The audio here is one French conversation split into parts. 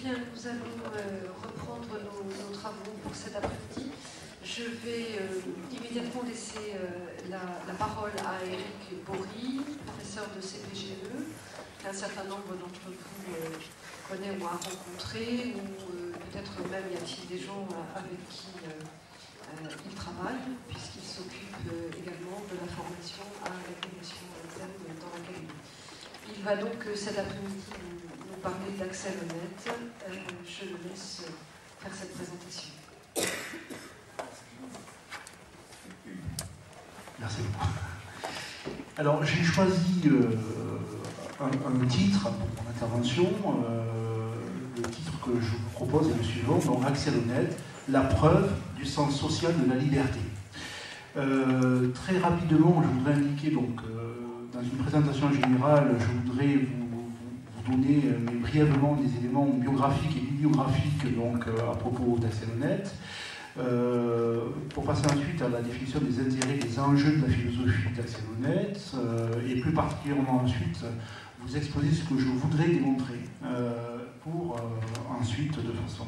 Bien, nous allons reprendre nos travaux pour cet après-midi. Je vais immédiatement laisser la parole à Éric Bory, professeur de CPGE, qu'un certain nombre d'entre vous connaît ou a rencontré, ou peut-être même y a-t-il des gens avec qui il travaille, puisqu'il s'occupe également de la formation à la commission interne dans l'académie. Il va donc cet après-midi nous parler d'Axel Honneth. Je le laisse faire cette présentation. Merci beaucoup. Alors, j'ai choisi un titre pour mon intervention. Le titre que je vous propose est le suivant, donc Axel Honneth, la preuve du sens social de la liberté. Très rapidement, je voudrais indiquer, donc, dans une présentation générale, je voudrais vous donner brièvement des éléments biographiques et bibliographiques donc, à propos d'Axel Honneth. Pour passer ensuite à la définition des intérêts et des enjeux de la philosophie d'Axel Honneth, et plus particulièrement ensuite vous exposer ce que je voudrais démontrer, pour ensuite, de façon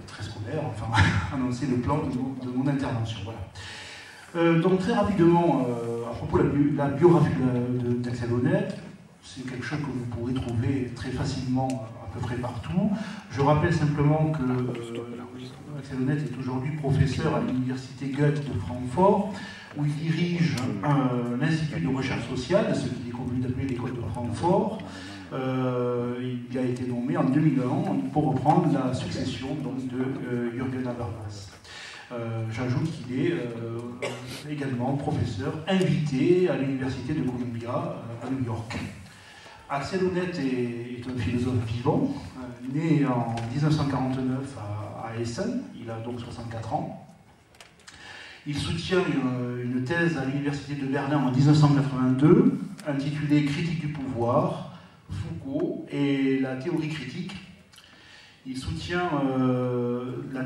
très scolaire, enfin, annoncer le plan de mon intervention. Voilà. Donc très rapidement, à propos de la biographie d'Axel Honneth, c'est quelque chose que vous pourrez trouver très facilement à peu près partout. Je rappelle simplement que Axel Honneth est aujourd'hui professeur à l'université Goethe de Francfort, où il dirige l'Institut de recherche sociale, ce qu'il est convenu d'appeler l'école de Francfort. Il a été nommé en 2001 pour reprendre la succession donc, de Jürgen Habermas. J'ajoute qu'il est également professeur invité à l'université de Columbia à New York. Axel Honneth est un philosophe vivant, né en 1949 à Essen, il a donc 64 ans. Il soutient une thèse à l'université de Berlin en 1982, intitulée Critique du pouvoir, Foucault et la théorie critique. Il soutient une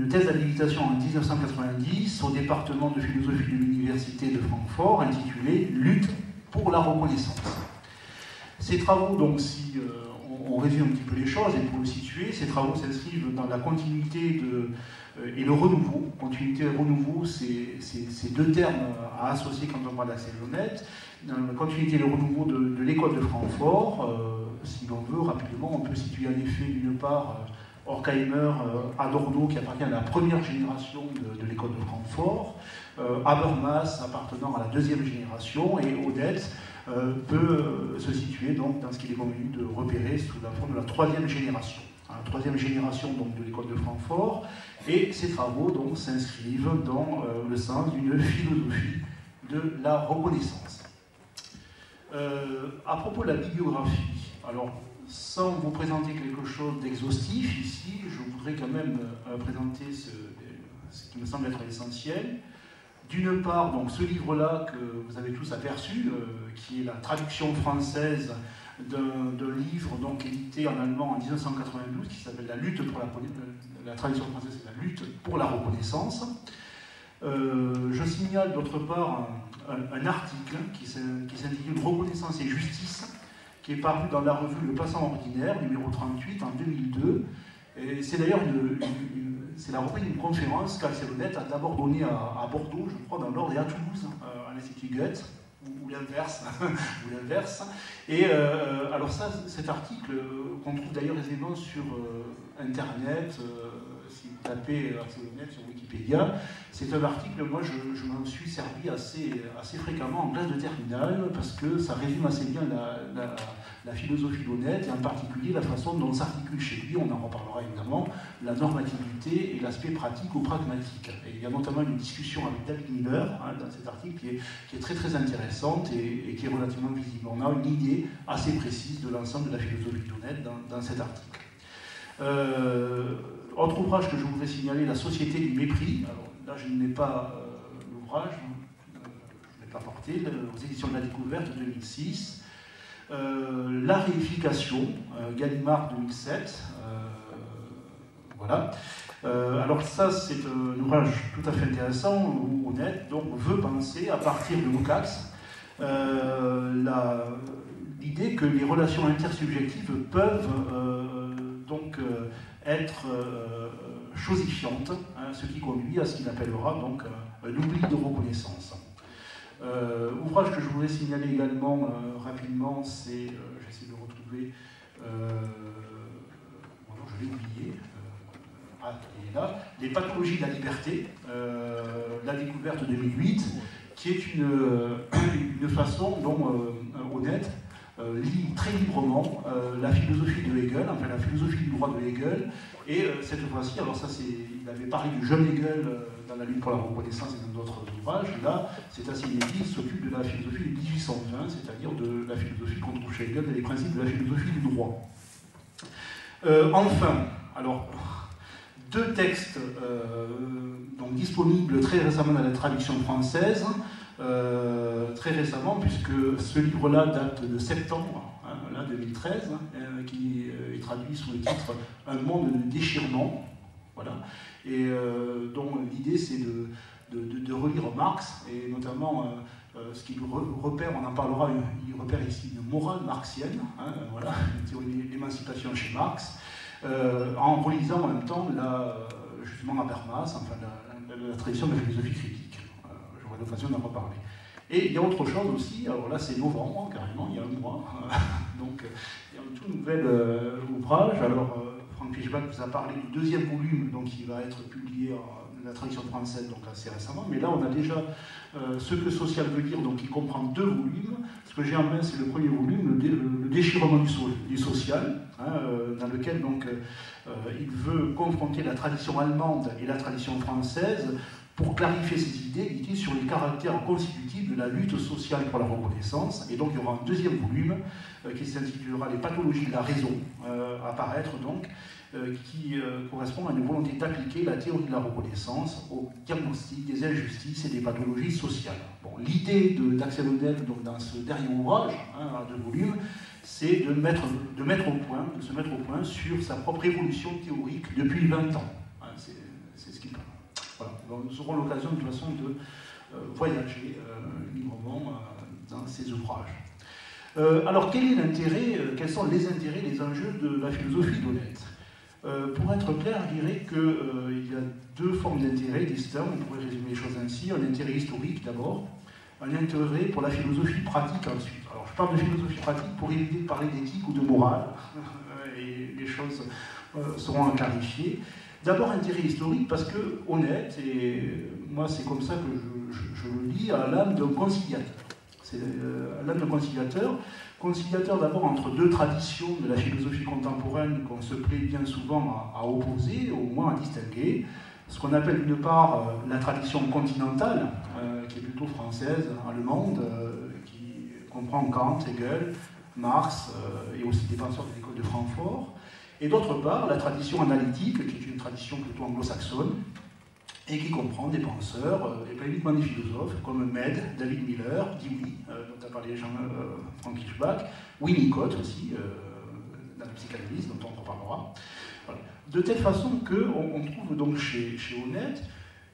thèse d'habilitation en 1990 au département de philosophie de l'université de Francfort, intitulée Lutte pour la reconnaissance. Ces travaux, donc, si on résume un petit peu les choses, et pour le situer, ces travaux s'inscrivent dans la continuité et le renouveau. Continuité et renouveau, c'est deux termes à associer quand on parle d'Axel Honneth. Dans la continuité et le renouveau de l'école de Francfort, si l'on veut, rapidement, on peut situer en effet d'une part Horkheimer, Adorno, qui appartient à la première génération de l'école de Francfort, Habermas appartenant à la deuxième génération, et Honneth peut se situer donc dans ce qu'il est convenu de repérer sous la forme de la troisième génération. La troisième génération donc, de l'école de Francfort, et ces travaux donc s'inscrivent dans le sens d'une philosophie de la reconnaissance. À propos de la bibliographie, alors sans vous présenter quelque chose d'exhaustif ici, je voudrais quand même présenter ce qui me semble être essentiel. D'une part, donc, ce livre-là que vous avez tous aperçu, qui est la traduction française d'un livre donc, édité en allemand en 1992, qui s'appelle La lutte pour la traduction française, c'est La lutte pour la reconnaissance. Je signale d'autre part un article qui s'intitule Reconnaissance et justice, qui est paru dans la revue Le Passant ordinaire, numéro 38, en 2002. Et c'est d'ailleurs c'est la reprise d'une conférence qu'Axel Honneth a d'abord donnée à Bordeaux, je crois, dans l'Ordre, et à Toulouse, à l'Institut Goethe, ou l'inverse. Et alors ça, cet article, qu'on trouve d'ailleurs aisément sur Internet, si vous tapez Axel Honneth sur Wikipédia, c'est un article, moi je m'en suis servi assez fréquemment en classe de terminale, parce que ça résume assez bien la philosophie d'Honneth, et en particulier la façon dont s'articule chez lui, on en reparlera évidemment, la normativité et l'aspect pratique ou pragmatique. Et il y a notamment une discussion avec David Miller dans cet article qui est très très intéressante et qui est relativement visible. On a une idée assez précise de l'ensemble de la philosophie d'Honneth dans cet article. Autre ouvrage que je voudrais signaler, La Société du mépris. Alors là, je n'ai pas l'ouvrage, je ne l'ai pas porté, aux éditions de la Découverte 2006. La réification, Gallimard 2007. Voilà. Alors ça, c'est un ouvrage tout à fait intéressant où Honneth donc veut penser à partir de Lukács l'idée que les relations intersubjectives peuvent donc être chosifiantes, hein, ce qui conduit à ce qu'il appellera donc l'oubli de reconnaissance. Ouvrage que je voudrais signaler également rapidement, c'est, j'essaie de le retrouver, bonjour, je l'ai oublié, il est là, Les pathologies de la liberté, la découverte 2008, qui est une façon dont Honneth lit très librement la philosophie de Hegel, enfin la philosophie du droit de Hegel, et cette fois-ci, alors ça c'est, il avait parlé du jeune Hegel dans la lutte pour la reconnaissance et dans d'autres ouvrages, là c'est assez inédit, il s'occupe de la philosophie de 1820, c'est-à-dire de la philosophie qu'on trouve chez Hegel et les principes de la philosophie du droit. Enfin, alors, deux textes donc disponibles très récemment dans la traduction française, très récemment, puisque ce livre-là date de septembre, hein, là, 2013, qui est traduit sous le titre « Un monde de déchirement ». Voilà. Et dont l'idée, c'est de relire Marx, et notamment ce qu'il repère, on en parlera, il repère ici une morale marxienne, hein, voilà, une théorie de l'émancipation chez Marx, en relisant en même temps justement Habermas, enfin la tradition de la philosophie critique. J'aurai l'occasion d'en reparler. Et il y a autre chose aussi, alors là c'est novembre, carrément, il y a un mois, donc il y a un tout nouvel ouvrage. Alors Franck Fischbach vous a parlé du deuxième volume, donc qui va être publié en la traduction française, donc assez récemment, mais là on a déjà ce que social veut dire, donc qui comprend deux volumes. Ce que j'ai en main, c'est le premier volume, le déchirement du social, hein, dans lequel donc il veut confronter la tradition allemande et la tradition française pour clarifier ses idées sur les caractères constitutifs de la lutte sociale pour la reconnaissance. Et donc il y aura un deuxième volume qui s'intitulera Les pathologies de la raison, apparaître donc, qui correspond à une volonté d'appliquer la théorie de la reconnaissance au diagnostic des injustices et des pathologies sociales. Bon, l'idée d'Axel Honneth, donc dans ce dernier ouvrage, hein, à deux volumes, c'est de se mettre au point sur sa propre évolution théorique depuis 20 ans. Hein, c'est ce qu'il parle. Voilà. Donc, nous aurons l'occasion de toute façon de voyager librement dans ces ouvrages. Alors, quels sont les intérêts, les enjeux de la philosophie d'Honneth ? Pour être clair, je dirais qu'il y a deux formes d'intérêt distincts, on pourrait résumer les choses ainsi. Un intérêt historique d'abord, un intérêt pour la philosophie pratique ensuite. Alors je parle de philosophie pratique pour éviter de parler d'éthique ou de morale, et les choses seront à clarifier. D'abord intérêt historique parce que Honneth, et moi c'est comme ça que je le lis, à l'âme d'un conciliateur. C'est l'âme d'un conciliateur d'abord entre deux traditions de la philosophie contemporaine qu'on se plaît bien souvent à opposer, au moins à distinguer. Ce qu'on appelle d'une part la tradition continentale, qui est plutôt française, allemande, qui comprend Kant, Hegel, Marx, et aussi des penseurs de l'école de Francfort. Et d'autre part, la tradition analytique, qui est une tradition plutôt anglo-saxonne, et qui comprend des penseurs, et pas uniquement des philosophes, comme Mead, David Miller, Dewey, dont a parlé Franck Fischbach, Winnicott aussi, dans la psychanalyse, dont on reparlera. Voilà. De telle façon qu'on trouve donc chez Honneth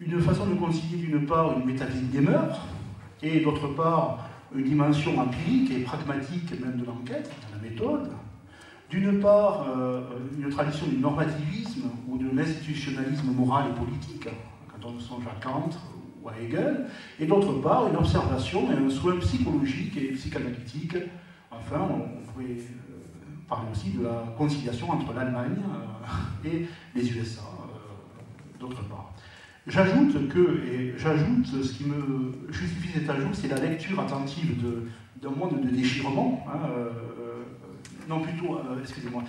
une façon de concilier d'une part une métaphysique des mœurs, et d'autre part une dimension empirique et pragmatique même de l'enquête, de la méthode. D'une part, une tradition du normativisme ou de l'institutionnalisme moral et politique, quand on songe à Kant ou à Hegel, et d'autre part, une observation et un soin psychologique et psychanalytique. Enfin, on pourrait parler aussi de la conciliation entre l'Allemagne et les USA, d'autre part. J'ajoute ce qui me justifie cet ajout, c'est la lecture attentive d'un monde de déchirement, hein, non plutôt, excusez-moi,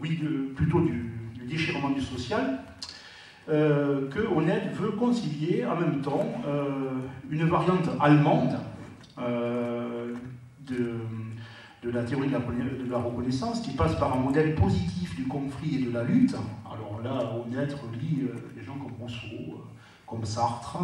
oui, plutôt du déchirement du social, que Honneth veut concilier en même temps une variante allemande de la théorie de la reconnaissance qui passe par un modèle positif du conflit et de la lutte. Alors là, Honneth relie des gens comme Rousseau, comme Sartre,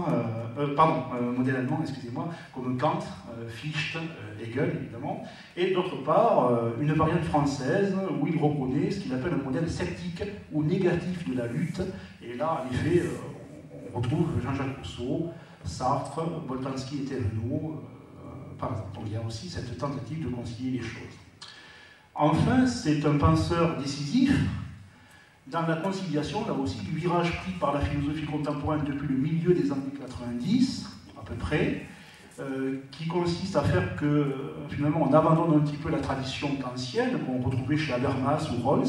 modèle allemand, excusez-moi, comme Kant, Fichte, Hegel, évidemment, et d'autre part, une variante française où il reconnaît ce qu'il appelle un modèle sceptique ou négatif de la lutte, et là, en effet, on retrouve Jean-Jacques Rousseau, Sartre, Boltanski et Thévenot, par exemple. Donc il y a aussi cette tentative de concilier les choses. Enfin, c'est un penseur décisif dans la conciliation, là aussi, du virage pris par la philosophie contemporaine depuis le milieu des années 90, à peu près, qui consiste à faire que, finalement, on abandonne un petit peu la tradition ancienne qu'on retrouvait chez Habermas ou Rawls,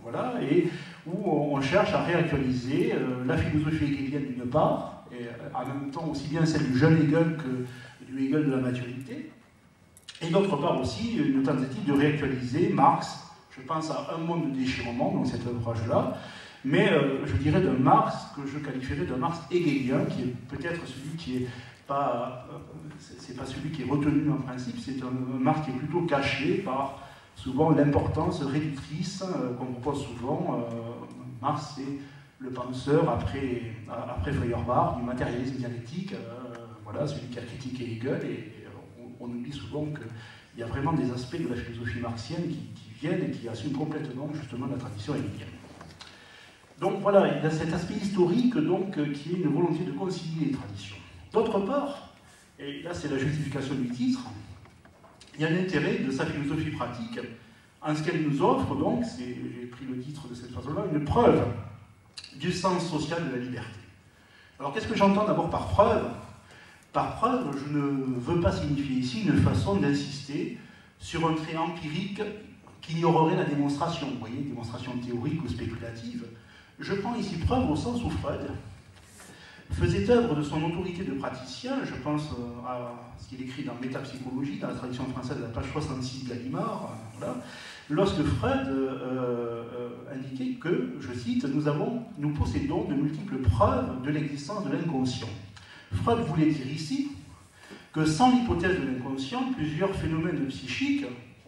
voilà, et où on cherche à réactualiser la philosophie hegelienne d'une part, et en même temps aussi bien celle du jeune Hegel que du Hegel de la maturité, et d'autre part aussi une tentative de réactualiser Marx. Je pense à Un monde de déchirement dans cet ouvrage-là, mais je dirais d'un Marx que je qualifierais d'un Marx hegelien, qui est peut-être celui qui est pas, c'est pas celui qui est retenu en principe, c'est un Marx qui est plutôt caché par souvent l'importance réductrice qu'on propose souvent. Marx, c'est le penseur après Feuerbach du matérialisme dialectique, voilà, celui qui a critiqué Hegel, et on oublie souvent qu'il y a vraiment des aspects de la philosophie marxienne qui viennent et qui assument complètement justement la tradition hegelienne. Donc voilà, il y a cet aspect historique donc, qui est une volonté de concilier les traditions. D'autre part, et là c'est la justification du titre, il y a l'intérêt de sa philosophie pratique en ce qu'elle nous offre, donc, j'ai pris le titre de cette façon-là, une preuve du sens social de la liberté. Alors qu'est-ce que j'entends d'abord par preuve? Par preuve, je ne veux pas signifier ici une façon d'insister sur un trait empirique qui ignorerait la démonstration, vous voyez, démonstration théorique ou spéculative. Je prends ici preuve au sens où Freud faisait œuvre de son autorité de praticien, je pense à ce qu'il écrit dans Métapsychologie, dans la traduction française, à la page 66 de Gallimard, voilà, lorsque Freud indiquait que, je cite, nous possédons de multiples preuves de l'existence de l'inconscient. Freud voulait dire ici que sans l'hypothèse de l'inconscient, plusieurs phénomènes psychiques,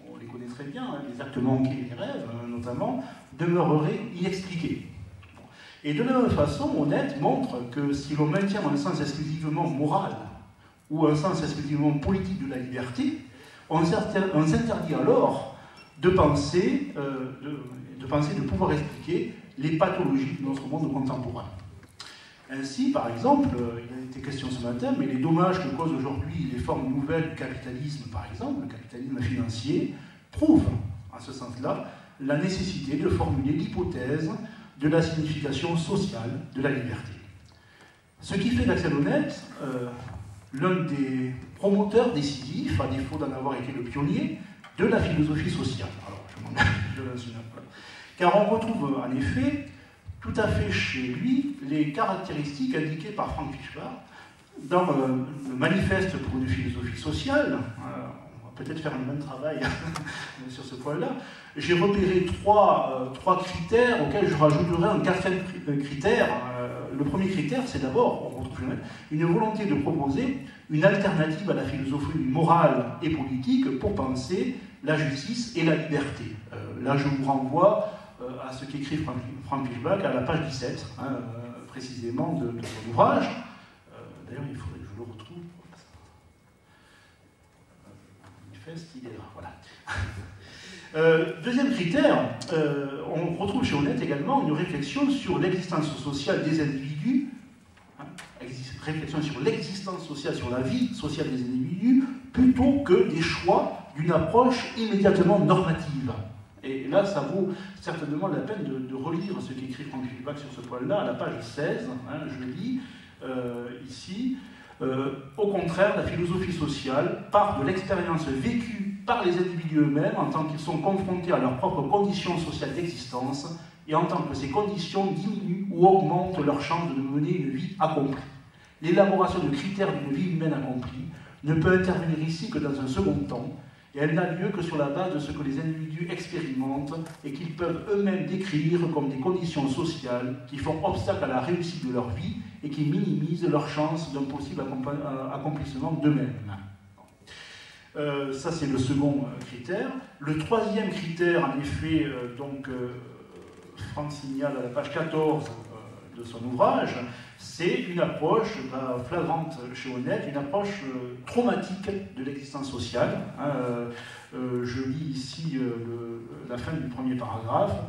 on les connaît très bien, les actes manqués, les rêves notamment, demeureraient inexpliqués. Et de la même façon, Honneth montre que si l'on maintient un sens exclusivement moral ou un sens exclusivement politique de la liberté, on s'interdit alors de penser, de pouvoir expliquer les pathologies de notre monde contemporain. Ainsi, par exemple, il a été question ce matin, mais les dommages que causent aujourd'hui les formes nouvelles du capitalisme, par exemple, le capitalisme financier, prouvent, en ce sens-là, la nécessité de formuler l'hypothèse de la signification sociale de la liberté. Ce qui fait d'Axel Honneth l'un des promoteurs décisifs, à défaut d'en avoir été le pionnier, de la philosophie sociale. Alors, je lance une peu. Car on retrouve en effet tout à fait chez lui les caractéristiques indiquées par Frank Fischbach dans le manifeste pour une philosophie sociale. On va peut-être faire le même travail sur ce point-là. J'ai repéré trois critères auxquels je rajouterai un quatrième critère. Le premier critère, c'est d'abord, on retrouve une volonté de proposer une alternative à la philosophie morale et politique pour penser la justice et la liberté. Là, je vous renvoie à ce qu'écrit Frank Fischbach à la page 17, précisément de son ouvrage. D'ailleurs, il faudrait que je le retrouve. Le manifeste, il est là, voilà. Deuxième critère, on retrouve chez Honneth également une réflexion sur l'existence sociale des individus, réflexion sur l'existence sociale, sur la vie sociale des individus, plutôt que des choix d'une approche immédiatement normative. Et là, ça vaut certainement la peine de relire ce qu'écrit Frank Fischbach sur ce point-là, à la page 16, je lis ici. Au contraire, la philosophie sociale part de l'expérience vécue par les individus eux-mêmes en tant qu'ils sont confrontés à leurs propres conditions sociales d'existence et en tant que ces conditions diminuent ou augmentent leur chance de mener une vie accomplie. L'élaboration de critères d'une vie humaine accomplie ne peut intervenir ici que dans un second temps, et elle n'a lieu que sur la base de ce que les individus expérimentent et qu'ils peuvent eux-mêmes décrire comme des conditions sociales qui font obstacle à la réussite de leur vie et qui minimisent leurs chances d'un possible accomplissement d'eux-mêmes. Ça, c'est le second critère. Le troisième critère, en effet, Franck signale à la page 14 de son ouvrage, c'est une approche flagrante chez Honneth, une approche traumatique de l'existence sociale. Je lis ici la fin du premier paragraphe.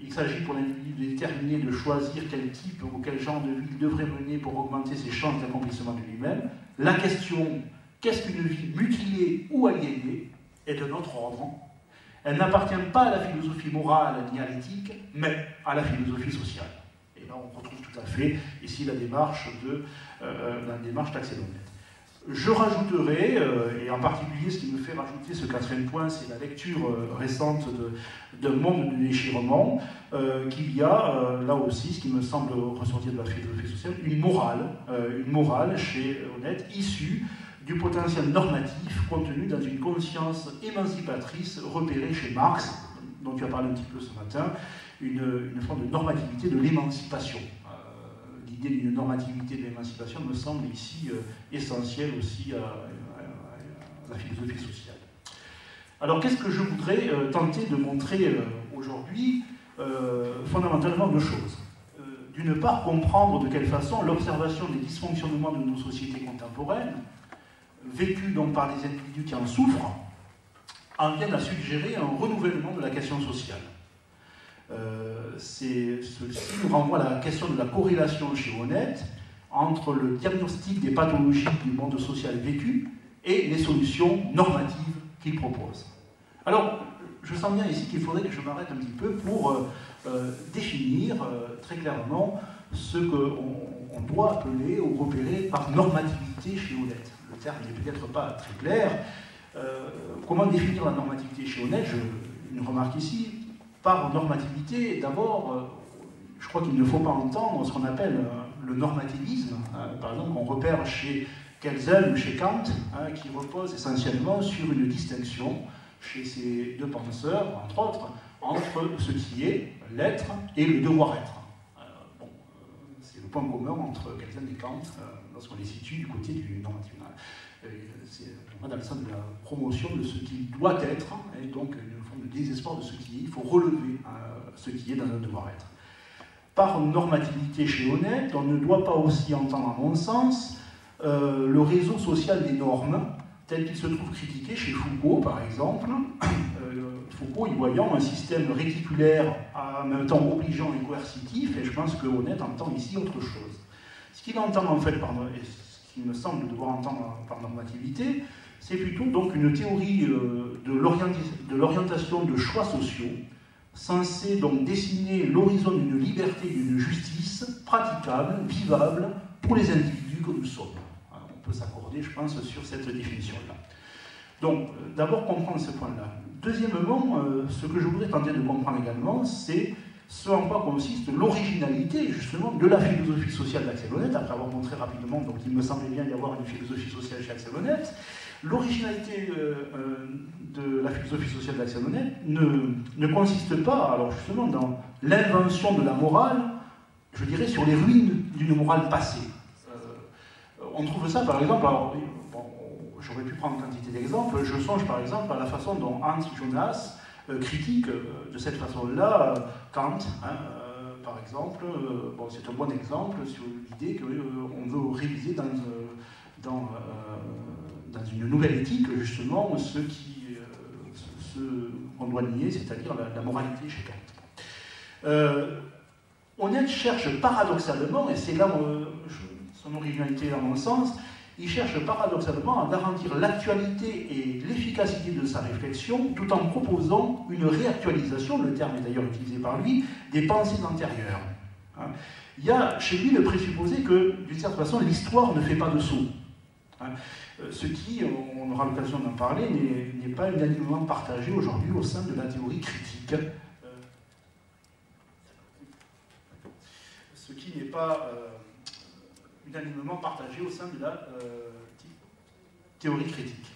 Il s'agit pour l'individu de déterminer, de choisir quel type ou quel genre de vie il devrait mener pour augmenter ses chances d'accomplissement de lui-même. la question « qu'est-ce qu'une vie mutilée ou aliénée ?» est de notre ordre. Elle n'appartient pas à la philosophie morale ni à l'éthique, mais à la philosophie sociale. Et là, on retrouve tout à fait ici la démarche d'Axel Honneth. Je rajouterai, et en particulier ce qui me fait rajouter ce quatrième point, c'est la lecture récente de Monde de déchirement, qu'il y a là aussi, ce qui me semble ressortir de la philosophie sociale, une morale chez Honneth issue du potentiel normatif contenu dans une conscience émancipatrice repérée chez Marx, dont tu as parlé un petit peu ce matin, une forme de normativité de l'émancipation. L'idée d'une normativité de l'émancipation me semble ici essentielle aussi à la philosophie sociale. Alors qu'est-ce que je voudrais tenter de montrer aujourd'hui? Fondamentalement deux choses. D'une part, comprendre de quelle façon l'observation des dysfonctionnements de nos sociétés contemporaines, vécues donc par des individus qui en souffrent, en viennent à suggérer un renouvellement de la question sociale. Ceci nous renvoie à la question de la corrélation chez Honneth entre le diagnostic des pathologies du monde social vécu et les solutions normatives qu'il propose. Alors, je sens bien ici qu'il faudrait que je m'arrête un petit peu pour définir très clairement ce qu'on doit appeler ou repérer par normativité chez Honneth. Le terme n'est peut-être pas très clair. Comment définir la normativité chez Honneth? Une remarque ici. Par normativité, d'abord, je crois qu'il ne faut pas entendre ce qu'on appelle le normativisme, par exemple, qu'on repère chez Kelsen ou chez Kant, qui repose essentiellement sur une distinction chez ces deux penseurs, entre autres, entre ce qui est l'être et le devoir-être. C'est le point commun entre Kelsen et Kant lorsqu'on les situe du côté du normativisme. C'est dans le sens de la promotion de ce qui doit être, et donc une forme de désespoir de ce qui est. Il faut relever ce qui est dans un devoir-être. Par normativité chez Honneth, on ne doit pas aussi entendre, à mon sens, le réseau social des normes, tel qu'il se trouve critiqué chez Foucault, par exemple. Foucault y voyant un système réticulaire en même temps obligeant et coercitif, et je pense que Honneth entend ici autre chose. Ce qu'il entend en fait par il me semble devoir entendre par normativité, c'est plutôt donc une théorie de l'orientation de choix sociaux, censée donc dessiner l'horizon d'une liberté et d'une justice praticable, vivable, pour les individus que nous sommes. On peut s'accorder, je pense, sur cette définition-là. Donc, d'abord comprendre ce point-là. Deuxièmement, ce que je voudrais tenter de comprendre également, c'est ce en quoi consiste l'originalité, justement, de la philosophie sociale d'Axel Honneth, après avoir montré rapidement qu'il me semblait bien y avoir une philosophie sociale chez Axel Honneth. L'originalité de la philosophie sociale d'Axel Honneth ne consiste pas, alors justement, dans l'invention de la morale, je dirais, sur les ruines d'une morale passée. On trouve ça, par exemple, alors, bon, j'aurais pu prendre une quantité d'exemples, je songe par exemple à la façon dont Hans Jonas critique de cette façon-là Kant, par exemple. Bon, c'est un bon exemple sur l'idée qu'on veut réviser dans une nouvelle éthique, justement, ce qu'on doit nier, c'est-à-dire la moralité chez Kant. Honneth cherche paradoxalement, et c'est là son originalité à mon sens, il cherche paradoxalement à garantir l'actualité et l'efficacité de sa réflexion tout en proposant une réactualisation, le terme est d'ailleurs utilisé par lui, des pensées antérieures. Il y a chez lui le présupposé que, d'une certaine façon, l'histoire ne fait pas de saut. Ce qui, on aura l'occasion d'en parler, n'est pas unanimement partagé aujourd'hui au sein de la théorie critique. Ce qui n'est pas unanimement partagé au sein de la théorie critique.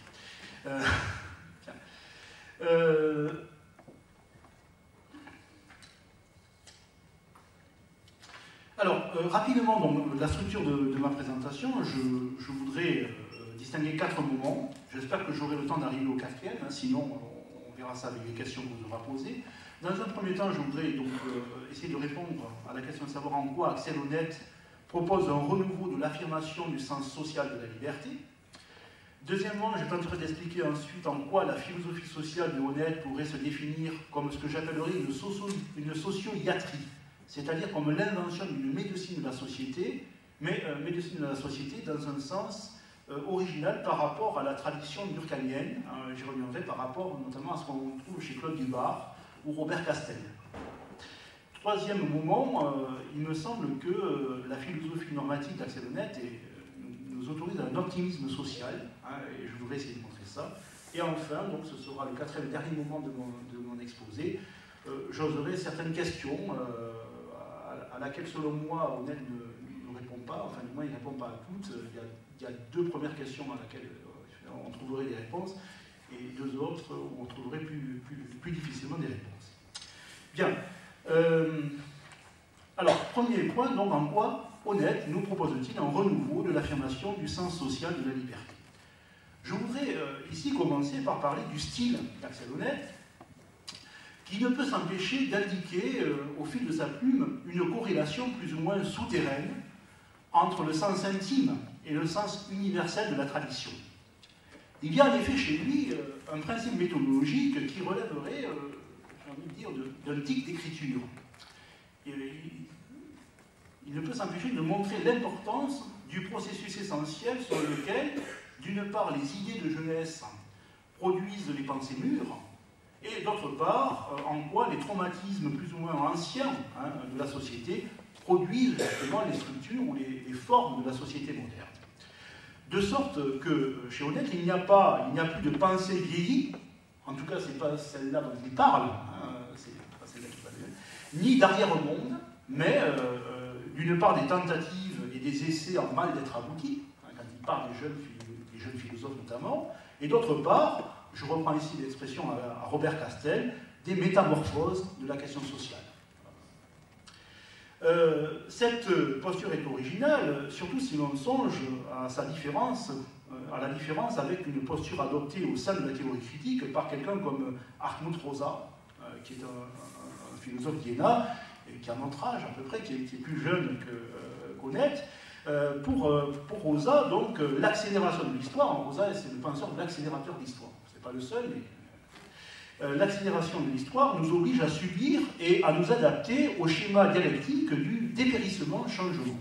Alors, rapidement, donc, la structure de ma présentation, je voudrais distinguer 4 moments. J'espère que j'aurai le temps d'arriver au 4e, sinon on verra ça avec les questions qu'on nous aura posées. Dans un premier temps, je voudrais donc essayer de répondre à la question de savoir en quoi Axel Honneth propose un renouveau de l'affirmation du sens social de la liberté. Deuxièmement, je tenterai d'expliquer ensuite en quoi la philosophie sociale de Honneth pourrait se définir comme ce que j'appellerais une socio-iatrie, c'est-à-dire comme l'invention d'une médecine de la société, mais médecine de la société dans un sens original par rapport à la tradition durkheimienne. J'y reviendrai par rapport notamment à ce qu'on trouve chez Claude Dubar ou Robert Castel. Troisième moment, il me semble que la philosophie normative d'Axel Honneth nous autorise à un optimisme social, et je voudrais essayer de montrer ça. Et enfin, donc ce sera le quatrième et dernier moment de mon exposé, j'oserai certaines questions à laquelle, selon moi, Honneth ne répond pas, enfin du moins il ne répond pas à toutes. Il y a deux premières questions à laquelle on trouverait des réponses, et deux autres où on trouverait plus difficilement des réponses. Bien. Alors, premier point, donc en quoi Honneth nous propose-t-il un renouveau de l'affirmation du sens social de la liberté? Je voudrais ici commencer par parler du style d'Axel Honneth, qui ne peut s'empêcher d'indiquer au fil de sa plume une corrélation plus ou moins souterraine entre le sens intime et le sens universel de la tradition. Il y a en effet chez lui un principe méthodologique qui relèverait, j'ai envie de dire, d'un tic d'écriture. Il ne peut s'empêcher de montrer l'importance du processus essentiel sur lequel, d'une part, les idées de jeunesse produisent les pensées mûres, et d'autre part, en quoi les traumatismes plus ou moins anciens de la société produisent justement les structures ou les formes de la société moderne. De sorte que chez Honneth, il n'y a plus de pensée vieillie, en tout cas ce n'est pas celle-là dont il parle, c'est pas celle-là qui va bien, ni d'arrière-monde, mais d'une part des tentatives et des essais en mal d'être aboutis, quand il parle des jeunes philosophes notamment, et d'autre part, je reprends ici l'expression à Robert Castel, des métamorphoses de la question sociale. Cette posture est originale, surtout si l'on songe à la différence avec une posture adoptée au sein de la théorie critique par quelqu'un comme Hartmut Rosa, qui est un philosophe viennois, qui a notre âge à peu près, qui est plus jeune qu'Honneth. Pour Rosa, donc, l'accélération de l'histoire, Rosa c'est le penseur de l'accélérateur de l'histoire, c'est pas le seul, mais l'accélération de l'histoire nous oblige à subir et à nous adapter au schéma dialectique du dépérissement-changement.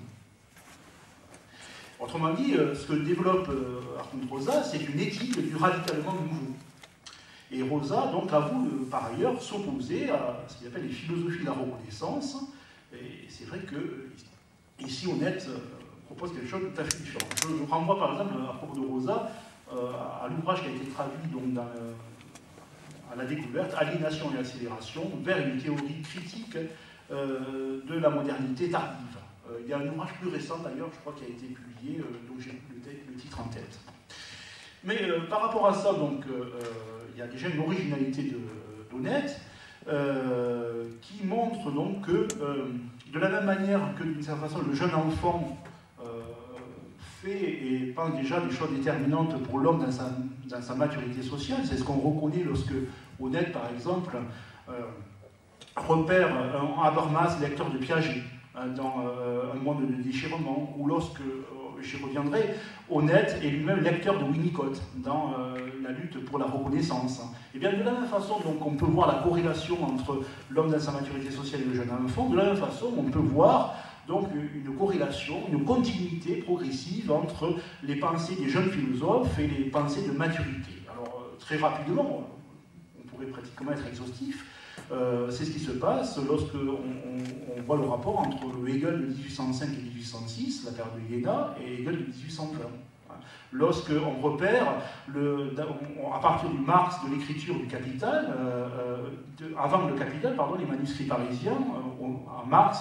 Autrement dit, ce que développe Hartmut Rosa, c'est une éthique du radicalement nouveau. Et Rosa, donc, avoue par ailleurs s'opposer à ce qu'il appelle les philosophies de la reconnaissance. Et c'est vrai que ici, Honneth propose quelque chose de tout à fait différent. Je renvoie par exemple à propos de Rosa à l'ouvrage qui a été traduit donc, à la découverte, Aliénation et accélération, vers une théorie critique de la modernité tardive. Il y a un ouvrage plus récent d'ailleurs, je crois, qui a été publié, dont j'ai le titre en tête. Mais par rapport à ça, donc, il y a déjà une originalité d'Honneth qui montre donc que, de la même manière que d'une certaine façon le jeune enfant fait et pense déjà des choses déterminantes pour l'homme dans sa maturité sociale, c'est ce qu'on reconnaît lorsque Honneth, par exemple, repère un Habermas, lecteur de Piaget, dans Un monde de déchirement, ou lorsque, j'y reviendrai, Honneth est lui-même lecteur de Winnicott dans la lutte pour la reconnaissance. Et bien de la même façon, donc, on peut voir la corrélation entre l'homme dans sa maturité sociale et le jeune enfant, de la même façon, on peut voir donc une corrélation, une continuité progressive entre les pensées des jeunes philosophes et les pensées de maturité. Alors, très rapidement, on pourrait pratiquement être exhaustif, c'est ce qui se passe lorsque on voit le rapport entre le Hegel de 1805 et 1806, la période de Iéna, et Hegel de 1820. Lorsqu'on repère, à partir du Marx, de l'écriture du Capital, avant le Capital, pardon, les manuscrits parisiens, à Marx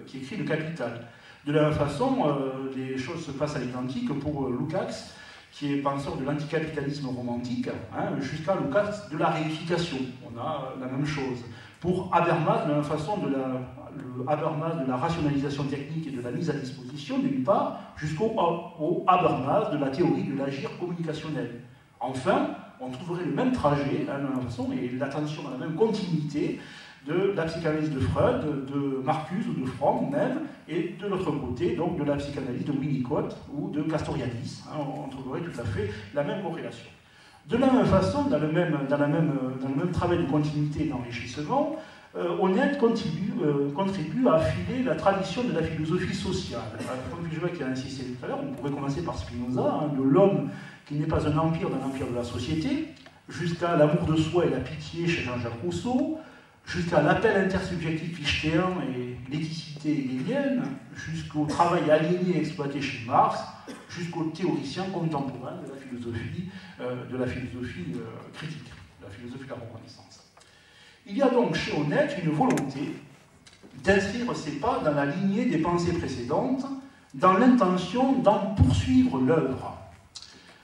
qui écrit le Capital. De la même façon, les choses se passent à l'identique pour Lukács, qui est penseur de l'anticapitalisme romantique, jusqu'à Lukács de la réification. On a la même chose. Pour Habermas, de la même façon, le Habermas de la rationalisation technique et de la mise à disposition, d'une part, jusqu'au Habermas de la théorie de l'agir communicationnel. Enfin, on trouverait le même trajet, de la même façon, et l'attention dans la même continuité de la psychanalyse de Freud, de Marcuse ou de Fromm même, et de l'autre côté, donc, de la psychanalyse de Winnicott ou de Castoriadis. On trouverait tout à fait la même corrélation. De la même façon, dans le même travail de continuité et d'enrichissement, Honnête contribue à affiler la tradition de la philosophie sociale. Comme je vois qui a insisté tout à l'heure, on pourrait commencer par Spinoza, de l'homme qui n'est pas un empire d'un empire de la société, jusqu'à l'amour de soi et la pitié chez Jean-Jacques Rousseau, jusqu'à l'appel intersubjectif fichtéen et l'éthicité hegélienne, jusqu'au travail aliéné et exploité chez Marx, jusqu'aux théoriciens contemporains de la philosophie critique, de la philosophie de la reconnaissance. Il y a donc chez Honnête une volonté d'inscrire ses pas dans la lignée des pensées précédentes, dans l'intention d'en poursuivre l'œuvre.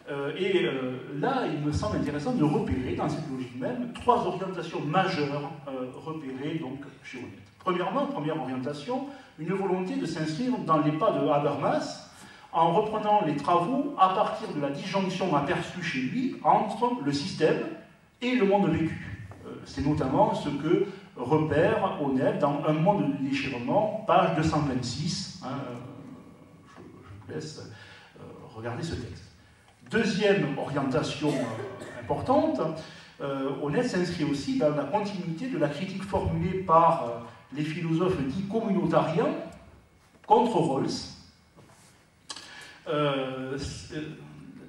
Là, il me semble intéressant de repérer, dans cette logique même, 3 orientations majeures repérées donc, chez Honnête. Premièrement, première orientation, une volonté de s'inscrire dans les pas de Habermas, en reprenant les travaux à partir de la disjonction aperçue chez lui entre le système et le monde vécu. C'est notamment ce que repère Honnête dans Un monde de déchirement, page 226. Je vous laisse regarder ce texte. Deuxième orientation importante, Honnête s'inscrit aussi dans la continuité de la critique formulée par les philosophes dits communautariens contre Rawls,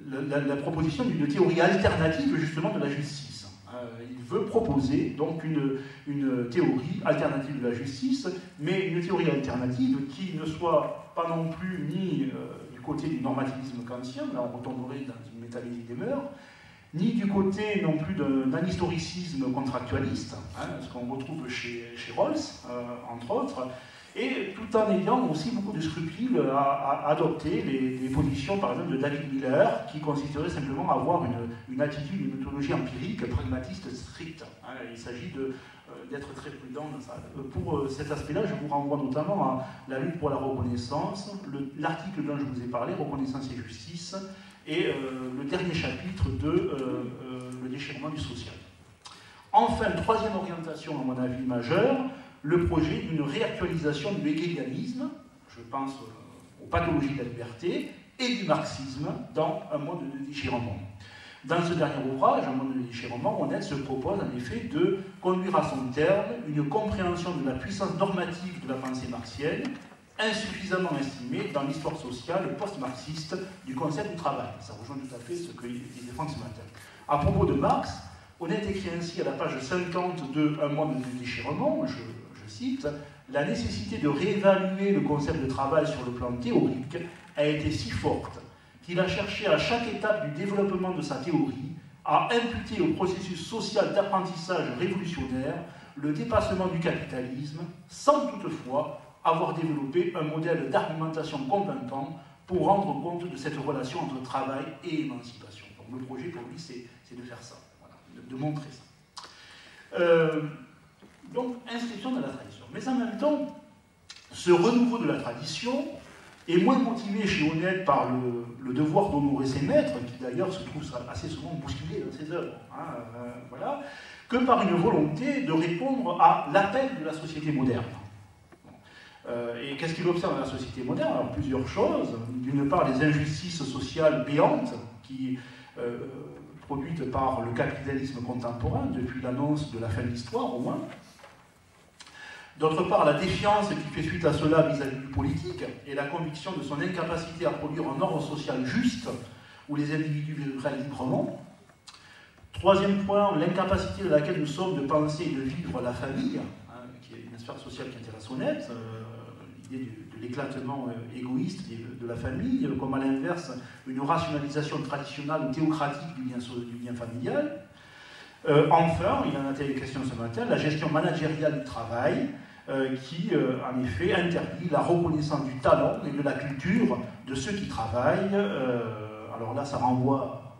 la proposition d'une théorie alternative justement de la justice. Il veut proposer donc une théorie alternative de la justice, mais une théorie alternative qui ne soit pas non plus ni du côté du normativisme kantien, là on retomberait dans une métaphysique des mœurs, ni du côté non plus d'un historicisme contractualiste, ce qu'on retrouve chez Rawls, entre autres, et tout en ayant aussi beaucoup de scrupules à adopter les positions, par exemple, de David Miller, qui consisterait simplement à avoir une attitude, une méthodologie empirique, pragmatiste, stricte. Il s'agit d'être très prudent dans ça. Pour cet aspect-là, je vous renvoie notamment à la lutte pour la reconnaissance, l'article dont je vous ai parlé, Reconnaissance et justice, et le dernier chapitre de Le déchirement du social. Enfin, troisième orientation, à mon avis, majeure, le projet d'une réactualisation du hegélianisme, je pense aux pathologies de la liberté, et du marxisme dans Un monde de déchirement. Dans ce dernier ouvrage, Un monde de déchirement, Honnête se propose en effet de conduire à son terme une compréhension de la puissance normative de la pensée marxienne, insuffisamment estimée dans l'histoire sociale post-marxiste du concept du travail. Ça rejoint tout à fait ce qu'il défend ce matin. À propos de Marx, Honnête écrit ainsi à la page 50 de Un monde de déchirement, je cite, « La nécessité de réévaluer le concept de travail sur le plan théorique a été si forte qu'il a cherché à chaque étape du développement de sa théorie à imputer au processus social d'apprentissage révolutionnaire le dépassement du capitalisme, sans toutefois avoir développé un modèle d'argumentation convaincant pour rendre compte de cette relation entre travail et émancipation. » Donc le projet pour lui, c'est de faire ça, voilà, de montrer ça. Donc, inscription dans la tradition. Mais en même temps, ce renouveau de la tradition est moins motivé chez Honnête par le devoir d'honorer ses maîtres, qui d'ailleurs se trouve assez souvent bousculé dans ses œuvres, voilà, que par une volonté de répondre à l'appel de la société moderne. Et qu'est-ce qu'il observe dans la société moderne? Alors, plusieurs choses. D'une part, les injustices sociales béantes qui produites par le capitalisme contemporain, depuis l'annonce de la fin de l'histoire au moins. D'autre part, la défiance qui fait suite à cela vis-à-vis du politique et la conviction de son incapacité à produire un ordre social juste où les individus vivraient librement. Troisième point, l'incapacité de laquelle nous sommes de penser et de vivre la famille, qui est une sphère sociale qui intéresse Honnête, l'idée de l'éclatement égoïste de la famille, comme à l'inverse, une rationalisation traditionnelle ou théocratique du lien familial. Enfin, il en a été question ce matin, la gestion managériale du travail, qui, en effet, interdit la reconnaissance du talent et de la culture de ceux qui travaillent. Alors là, ça renvoie,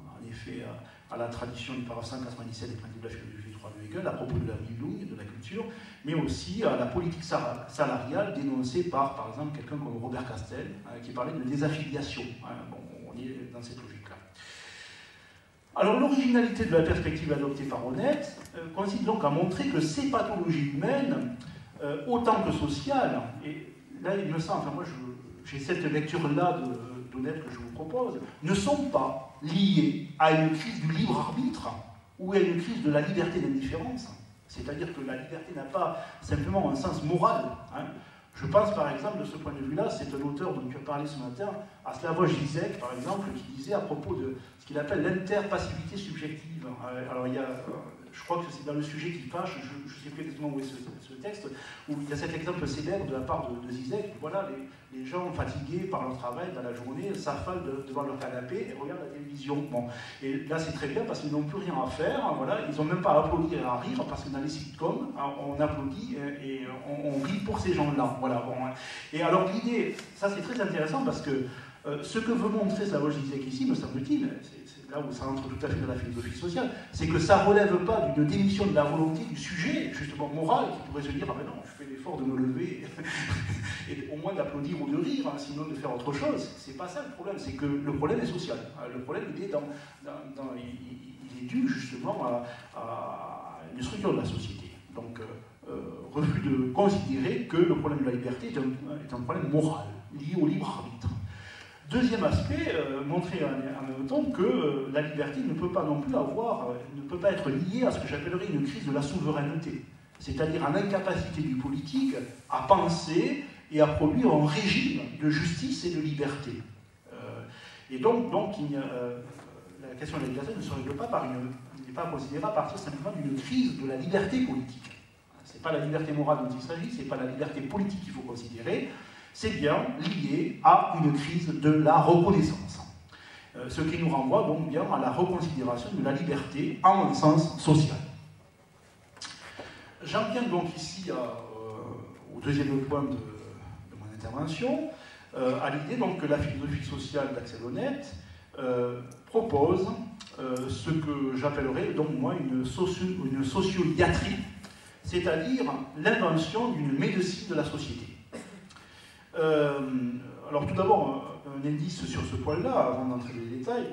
en effet, à la tradition du paragraphe 197 des principes de la philosophie du droit de Hegel, à propos de la Bildung et de la culture, mais aussi à la politique salariale dénoncée par exemple, quelqu'un comme Robert Castel, qui parlait de désaffiliation. Bon, on est dans cette logique-là. Alors l'originalité de la perspective adoptée par Honnête consiste donc à montrer que ces pathologies humaines, autant que sociales, et là il me semble, enfin moi j'ai cette lecture-là d'Honnête que je vous propose, ne sont pas liées à une crise du libre arbitre ou à une crise de la liberté d'indifférence, C'est-à-dire que la liberté n'a pas simplement un sens moral. Hein. Je pense par exemple, de ce point de vue-là, c'est un auteur dont tu as parlé ce matin, à Slavoj Žižek, par exemple, qui disait à propos de ce qu'il appelle l'interpassivité subjective. Alors il y a, je crois que c'est dans le sujet qui fâche, je ne sais plus exactement où est ce texte, où il y a cet exemple célèbre de la part de Žižek. Voilà, les gens fatigués par leur travail dans la journée s'affalent devant leur canapé et regardent la télévision. Bon. Et là c'est très bien parce qu'ils n'ont plus rien à faire, voilà. Ils n'ont même pas à applaudir et à rire, parce que dans les sitcoms, on applaudit et on rit pour ces gens-là. Voilà, bon. Et alors l'idée, ça c'est très intéressant parce que ce que veut montrer Slavoj Žižek ici, me semble-t-il, c'est là où ça entre tout à fait dans la philosophie sociale, c'est que ça ne relève pas d'une démission de la volonté du sujet, justement moral, qui pourrait se dire « Ah ben non, je fais l'effort de me lever et au moins d'applaudir ou de rire, hein, sinon de faire autre chose. » C'est pas ça le problème, c'est que le problème est social. Le problème, il est, il est dû justement à une structure de la société. Donc, refus de considérer que le problème de la liberté est un problème moral, lié au libre arbitre. Deuxième aspect, montrer en même temps que la liberté ne peut pas non plus ne peut pas être liée à ce que j'appellerais une crise de la souveraineté, c'est-à-dire à l'incapacité du politique à penser et à produire un régime de justice et de liberté. Et donc la question de la liberté ne se règle pas n'est pas considérée à partir simplement d'une crise de la liberté politique. Ce n'est pas la liberté morale dont il s'agit, ce n'est pas la liberté politique qu'il faut considérer, c'est bien lié à une crise de la reconnaissance. Ce qui nous renvoie donc bien à la reconsidération de la liberté en un sens social. J'en viens donc ici au deuxième point de mon intervention, à l'idée donc que la philosophie sociale d'Axel Honneth propose ce que j'appellerais donc moi une sociodiatrie, c'est-à-dire l'invention d'une médecine de la société. Alors tout d'abord, un indice sur ce point-là, avant d'entrer dans les détails,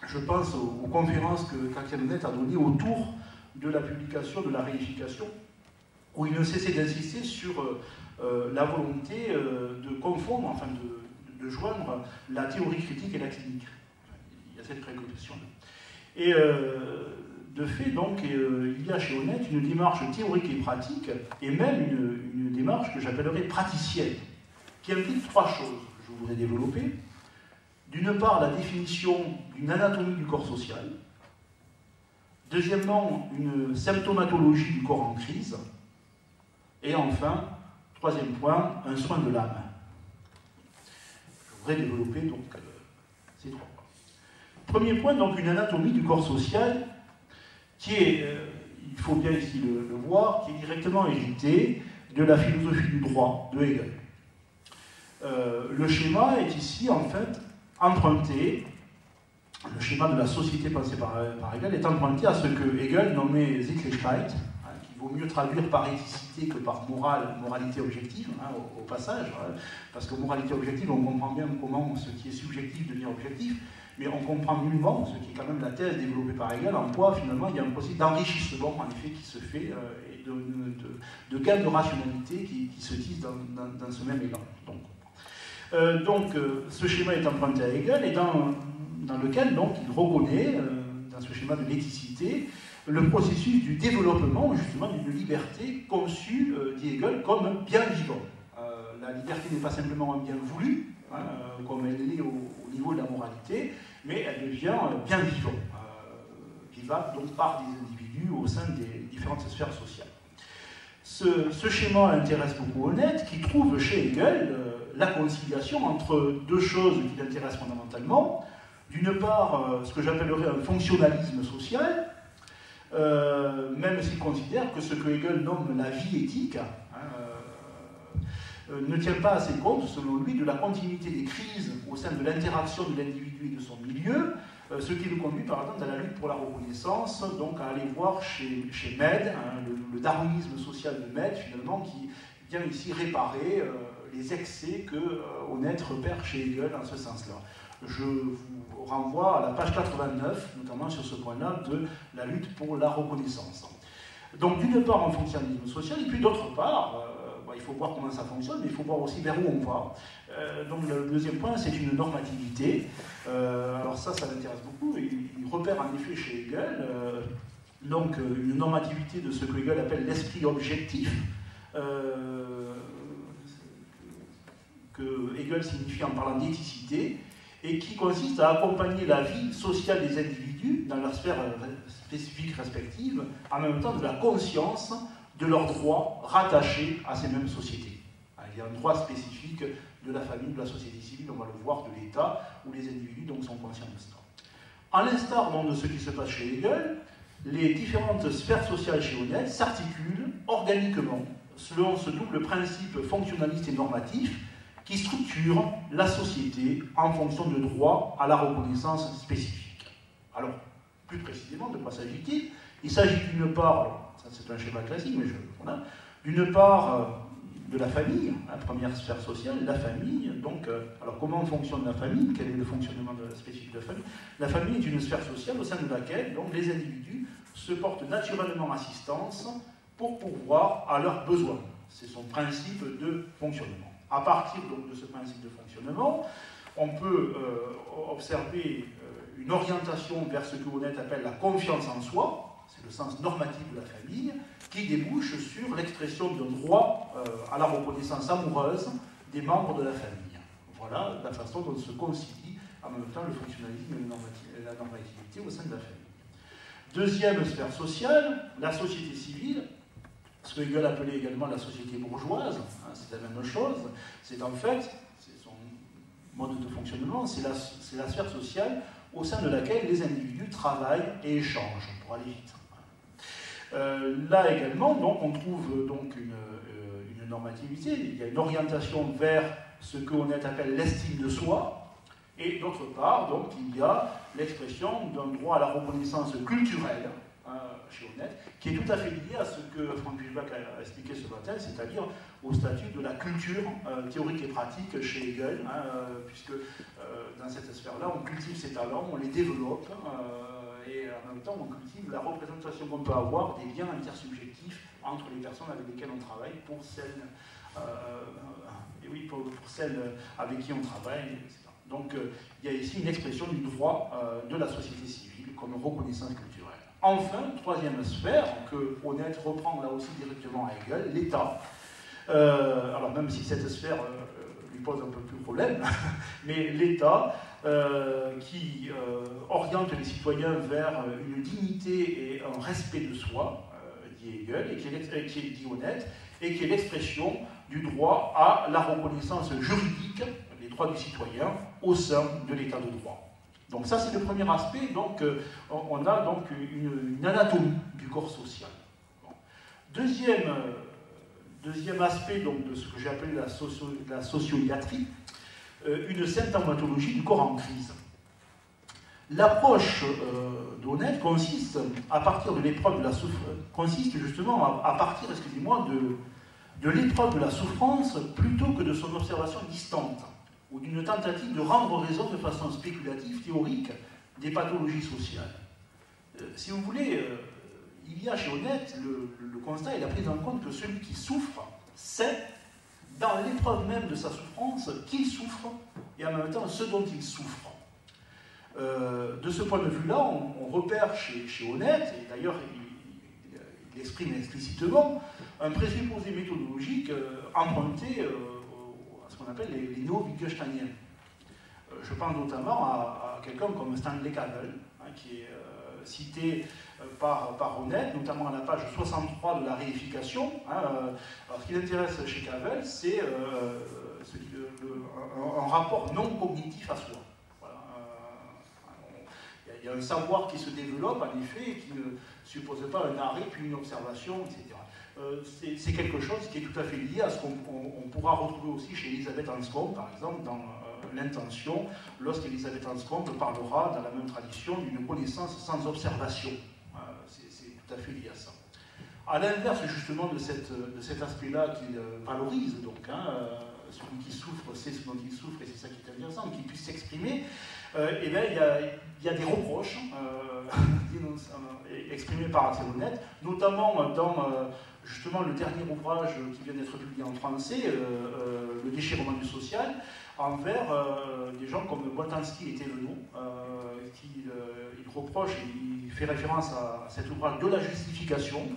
je pense aux conférences qu'Axel Honneth a données autour de la publication de la réification, où il ne cessait d'insister sur la volonté de confondre, enfin de joindre la théorie critique et la clinique. Il y a cette préoccupation-là. Et de fait, donc, il y a chez Honneth une démarche théorique et pratique, et même une démarche que j'appellerais praticienne, qui implique trois choses que je voudrais développer. D'une part, la définition d'une anatomie du corps social. Deuxièmement, une symptomatologie du corps en crise. Et enfin, troisième point, un soin de l'âme. Je voudrais développer donc ces trois points. Premier point, donc une anatomie du corps social qui est, il faut bien ici le voir, qui est directement héritée de la philosophie du droit de Hegel. Le schéma est ici en fait emprunté, le schéma de la société pensée par Hegel est emprunté à ce que Hegel nommait Sittlichkeit, qui vaut mieux traduire par éthicité que par moralité objective, au passage, parce que moralité objective, on comprend bien comment ce qui est subjectif devient objectif, mais on comprend nullement, ce qui est quand même la thèse développée par Hegel, en quoi finalement il y a un processus d'enrichissement en effet qui se fait et de gain de rationalité qui se tisse dans ce même élan. Donc, ce schéma est emprunté à Hegel et dans lequel donc, il reconnaît, dans ce schéma de l'éthicité, le processus du développement justement d'une liberté conçue, dit Hegel, comme bien vivant. La liberté n'est pas simplement un bien voulu, comme elle l'est au niveau de la moralité, mais elle devient bien vivant, vivable donc par des individus au sein des différentes sphères sociales. Ce schéma intéresse beaucoup Honneth, qui trouve chez Hegel la conciliation entre deux choses qui l'intéressent fondamentalement. D'une part, ce que j'appellerais un fonctionnalisme social, même s'il considère que ce que Hegel nomme la vie éthique ne tient pas assez compte, selon lui, de la continuité des crises au sein de l'interaction de l'individu et de son milieu, ce qui le conduit par exemple dans la lutte pour la reconnaissance, donc à aller voir chez Mead, le darwinisme social de Mead, finalement, qui vient ici réparer les excès que Honneth repère chez Hegel en ce sens-là. Je vous renvoie à la page 89, notamment sur ce point-là, de la lutte pour la reconnaissance. Donc d'une part un fonctionnalisme social, et puis d'autre part, il faut voir comment ça fonctionne, mais il faut voir aussi vers où on va. Donc le deuxième point, c'est une normativité. Alors ça l'intéresse beaucoup. Il repère en effet chez Hegel donc une normativité de ce que Hegel appelle l'esprit objectif, que Hegel signifie en parlant d'éthicité, et qui consiste à accompagner la vie sociale des individus dans leur sphère spécifique respective, en même temps de la conscience de leurs droits rattachés à ces mêmes sociétés. Il y a un droit spécifique de la famille, de la société civile, on va le voir, de l'État, où les individus donc, sont conscients de cela. À l'instar de ce qui se passe chez Hegel, les différentes sphères sociales chez Honneth s'articulent organiquement selon ce double principe fonctionnaliste et normatif qui structure la société en fonction de droits à la reconnaissance spécifique. Alors, plus précisément, de quoi s'agit-il? Il s'agit d'une part, ça c'est un schéma classique, mais voilà, d'une part de la famille, la première sphère sociale, la famille. Donc, alors comment fonctionne la famille? Quel est le fonctionnement spécifique de la famille? La famille est une sphère sociale au sein de laquelle donc, les individus se portent naturellement assistance pour pourvoir à leurs besoins. C'est son principe de fonctionnement. À partir donc, de ce principe de fonctionnement, on peut observer une orientation vers ce que Honneth appelle la confiance en soi, c'est le sens normatif de la famille, qui débouche sur l'expression d'un droit à la reconnaissance amoureuse des membres de la famille. Voilà la façon dont se concilient en même temps le fonctionnalisme et la normativité au sein de la famille. Deuxième sphère sociale, la société civile, ce que Hegel appelait également la société bourgeoise, hein, c'est la même chose, c'est en fait, c'est son mode de fonctionnement, c'est la sphère sociale au sein de laquelle les individus travaillent et échangent, pour aller vite. Là également, donc, on trouve donc une normativité, il y a une orientation vers ce que Honneth appelle l'estime de soi, et d'autre part, donc, il y a l'expression d'un droit à la reconnaissance culturelle, chez Honneth, qui est tout à fait lié à ce que Frank Fischbach a expliqué ce matin, c'est-à-dire au statut de la culture théorique et pratique chez Hegel, puisque dans cette sphère-là, on cultive ses talents, on les développe, et en même temps, on cultive la représentation qu'on peut avoir des liens intersubjectifs entre les personnes avec lesquelles on travaille, pour celles avec qui on travaille, etc. Donc, il y a ici une expression du droit de la société civile comme reconnaissance culturelle. Enfin, troisième sphère, que Honneth reprend là aussi directement à Hegel, l'État. Alors même si cette sphère lui pose un peu plus de problème, mais l'État qui oriente les citoyens vers une dignité et un respect de soi, dit Hegel, et qui est dit Honneth, et qui est l'expression du droit à la reconnaissance juridique, les droits du citoyen, au sein de l'État de droit. Donc ça, c'est le premier aspect. Donc, on a donc une anatomie du corps social. Bon. Deuxième aspect donc, de ce que j'ai appelé la socioiatrie, une symptomatologie du corps en crise. L'approche d'Honneth consiste à partir de l'épreuve de la souffrance, consiste justement à partir, excusez-moi, de l'épreuve de la souffrance plutôt que de son observation distante, ou d'une tentative de rendre raison de façon spéculative, théorique, des pathologies sociales. Si vous voulez, il y a chez Honneth le constat et la prise en compte que celui qui souffre sait, dans l'épreuve même de sa souffrance, qu'il souffre, et en même temps ce dont il souffre. De ce point de vue-là, on repère chez Honneth, et d'ailleurs il exprime explicitement, un présupposé méthodologique emprunté ce qu'on appelle les néo-Wittgensteiniens. Je pense notamment à quelqu'un comme Stanley Cavell, qui est cité par Honneth, notamment à la page 63 de la réification. Alors, ce qui l'intéresse chez Cavell, c'est un rapport non cognitif à soi. Voilà. Il y a un savoir qui se développe, en effet, et qui ne suppose pas un arrêt, puis une observation, etc. C'est quelque chose qui est tout à fait lié à ce qu'on pourra retrouver aussi chez Elisabeth Anscombe, par exemple, dans l'intention, lorsqu'Elisabeth Anscombe parlera, dans la même tradition, d'une connaissance sans observation. C'est tout à fait lié à ça. À l'inverse, justement, de cet aspect-là qu'il valorise, donc, celui qui souffre sait ce dont il souffre, et c'est ça qui est intéressant, qu'il puisse s'exprimer, et bien il y a des reproches exprimés par Honnête, notamment dans justement le dernier ouvrage qui vient d'être publié en français, Le déchirement du social, envers des gens comme Boltanski et Thévenot, qui il reproche, il fait référence à cet ouvrage de la justification,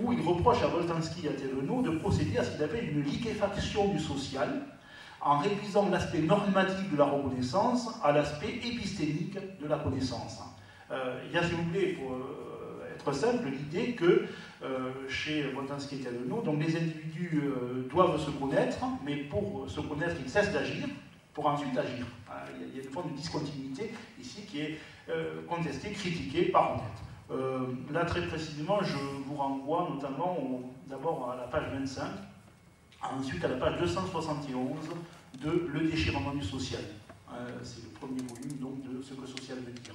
où il reproche à Boltanski et à Thévenot de procéder à ce qu'il appelle une liquéfaction du social, en réduisant l'aspect normatif de la reconnaissance à l'aspect épistémique de la connaissance. Il y a, si vous voulez, pour être simple, l'idée que chez Boltanski et Thévenot, donc les individus doivent se connaître, mais pour se connaître, ils cessent d'agir, pour ensuite agir. Il y a une forme de discontinuité ici qui est contestée, critiquée par Honnête. Là, très précisément, je vous renvoie notamment d'abord à la page 25, ensuite à la page 271 de Le déchirement du social. C'est le premier volume donc, de Ce que social veut dire.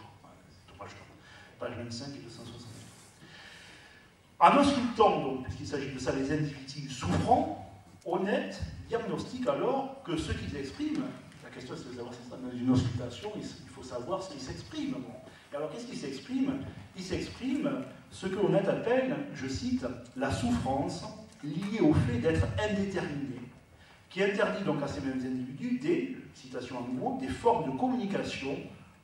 Page 25 et 271. En auscultant, donc, puisqu'il s'agit de ça, les individus souffrants, Honnête diagnostique alors que ce qu'ils expriment, la question c'est de savoir si ça dans une auscultation, il faut savoir ce qui s'exprime. Bon. Et alors qu'est-ce qui s'exprime? Il s'exprime ce que Honnête appelle, je cite, la souffrance liée au fait d'être indéterminé, qui interdit donc à ces mêmes individus des, citation à nouveau, des formes de communication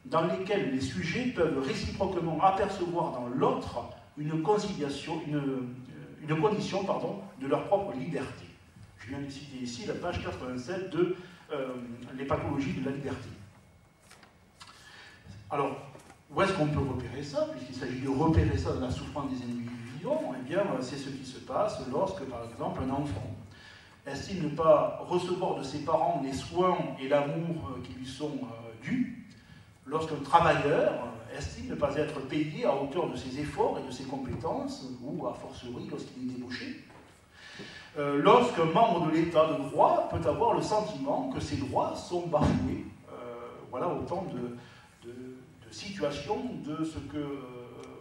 dans lesquelles les sujets peuvent réciproquement apercevoir dans l'autre une condition de leur propre liberté. Je viens de citer ici la page 87 de Les pathologies de la liberté. Alors, où est-ce qu'on peut repérer ça? Puisqu'il s'agit de repérer ça dans la souffrance des individus vivants, eh bien, c'est ce qui se passe lorsque, par exemple, un enfant estime ne pas recevoir de ses parents les soins et l'amour qui lui sont dus, lorsqu'un travailleur estime ne pas être payé à hauteur de ses efforts et de ses compétences, ou a fortiori lorsqu'il est débauché, lorsqu'un membre de l'état de droit peut avoir le sentiment que ses droits sont bafoués. Voilà autant de situations de ce que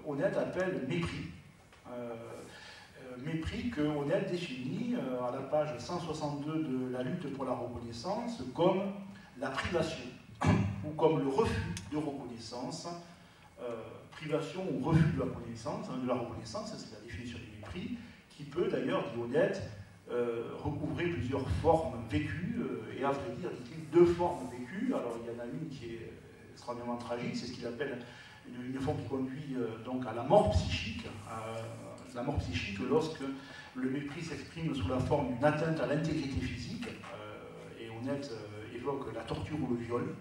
Honnête appelle mépris. Mépris que Honnête définit à la page 162 de La lutte pour la reconnaissance comme la privation ou comme le refus de reconnaissance, privation ou refus de la reconnaissance, c'est la définition du mépris, qui peut d'ailleurs, dit Honnête, recouvrer plusieurs formes vécues, et à vrai dire, dit-il, deux formes vécues. Alors il y en a une qui est extrêmement tragique, c'est ce qu'il appelle une forme qui conduit donc à la mort psychique, lorsque le mépris s'exprime sous la forme d'une atteinte à l'intégrité physique, et Honnête évoque la torture ou le viol.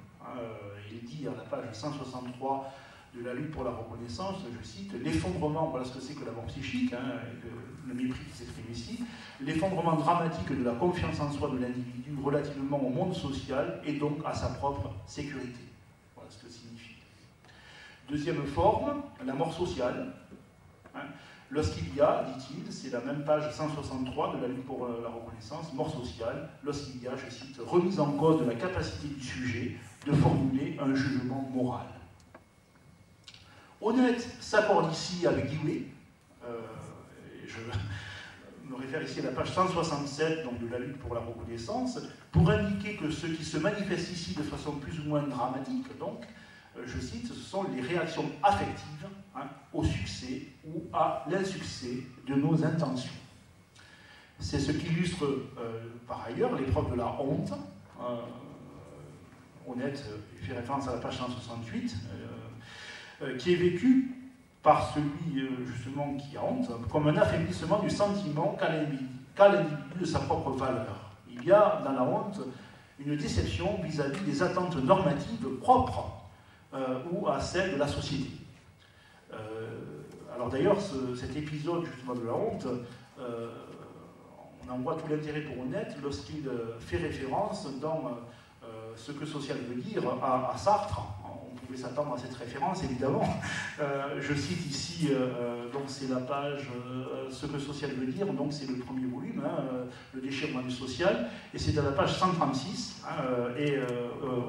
Il dit à la page 163 de La lutte pour la reconnaissance, je cite, l'effondrement, voilà ce que c'est que la mort psychique, le mépris qui s'exprime ici, l'effondrement dramatique de la confiance en soi de l'individu relativement au monde social et donc à sa propre sécurité. Voilà ce que signifie. Deuxième forme, la mort sociale. Lorsqu'il y a, dit-il, c'est la même page 163 de La lutte pour la reconnaissance, mort sociale, lorsqu'il y a, je cite, remise en cause de la capacité du sujet de formuler un jugement moral. Honnête s'accorde ici avec Dewey, je me réfère ici à la page 167 donc, de La lutte pour la reconnaissance, pour indiquer que ce qui se manifeste ici de façon plus ou moins dramatique, donc, je cite, ce sont les réactions affectives au succès ou à l'insuccès de nos intentions. C'est ce qu'illustre par ailleurs l'épreuve de la honte. Honnête fait référence à la page 168, qui est vécue par celui justement qui a honte comme un affaiblissement du sentiment qu'a l'individu de sa propre valeur. Il y a dans la honte une déception vis-à-vis des attentes normatives propres ou à celles de la société. Alors d'ailleurs, cet épisode justement de la honte, on en voit tout l'intérêt pour Honnête lorsqu'il fait référence dans Ce que social veut dire à Sartre. On pouvait s'attendre à cette référence, évidemment. Je cite ici, donc c'est la page Ce que social veut dire, donc c'est le premier volume, Le déchirement du social, et c'est à la page 136,